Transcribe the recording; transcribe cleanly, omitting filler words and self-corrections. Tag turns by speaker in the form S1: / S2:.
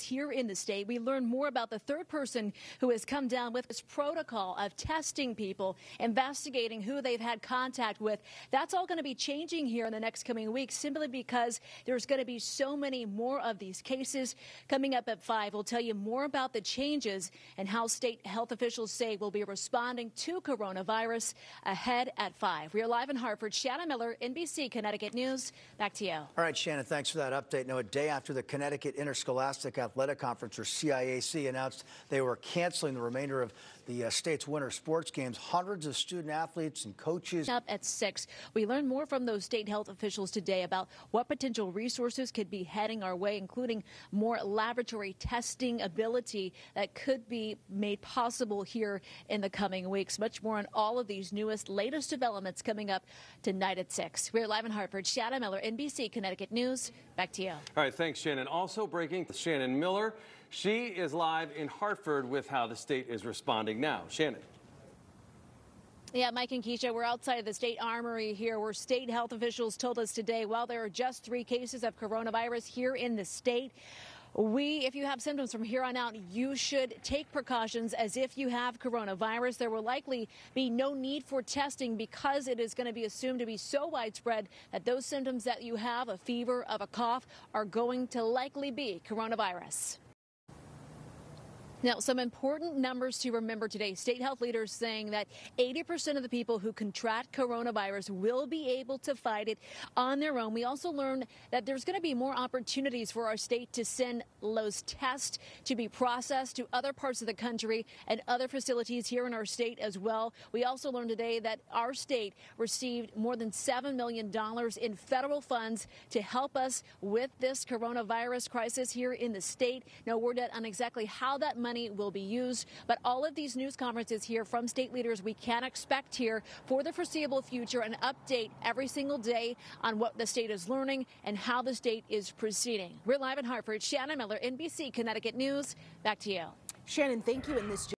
S1: Here in the state, we learn more about the third person who has come down with this protocol of testing people, investigating who they've had contact with. That's all going to be changing here in the next coming weeks, simply because there's going to be so many more of these cases. Coming up at 5, we'll tell you more about the changes and how state health officials say will be responding to coronavirus ahead at 5. We're live in Hartford. Shannon Miller, NBC Connecticut News. Back to you.
S2: All right, Shannon, thanks for that update. Now, a day after the Connecticut Interscholastic Athletic Conference, or CIAC, announced they were canceling the remainder of the state's winter sports games, hundreds of student athletes and coaches.
S1: Up at 6, we learn more from those state health officials today about what potential resources could be heading our way, including more laboratory testing ability that could be made possible here in the coming weeks. Much more on all of these latest developments coming up tonight at 6. We're live in Hartford. Shannon Miller, NBC Connecticut News. Back to you.
S3: All right, thanks, Shannon. Also breaking, Shannon Miller. She is live in Hartford with how the state is responding now. Shannon.
S1: Yeah, Mike and Keisha, we're outside of the state armory here, where state health officials told us today, while there are just 3 cases of coronavirus here in the state, if you have symptoms from here on out, you should take precautions as if you have coronavirus. There will likely be no need for testing because it is going to be assumed to be so widespread that those symptoms that you have, a fever, of a cough, are going to likely be coronavirus. Now, some important numbers to remember today. State health leaders saying that 80% of the people who contract coronavirus will be able to fight it on their own. We also learned that there's going to be more opportunities for our state to send those tests to be processed to other parts of the country and other facilities here in our state as well. We also learned today that our state received more than $7 million in federal funds to help us with this coronavirus crisis here in the state. No word yet on exactly how that money will be used, but all of these news conferences here from state leaders we can expect here for the foreseeable future, an update every single day on what the state is learning and how the state is proceeding. We're live in Hartford. Shannon Miller, NBC Connecticut News. Back to you.
S4: Shannon, thank you. In this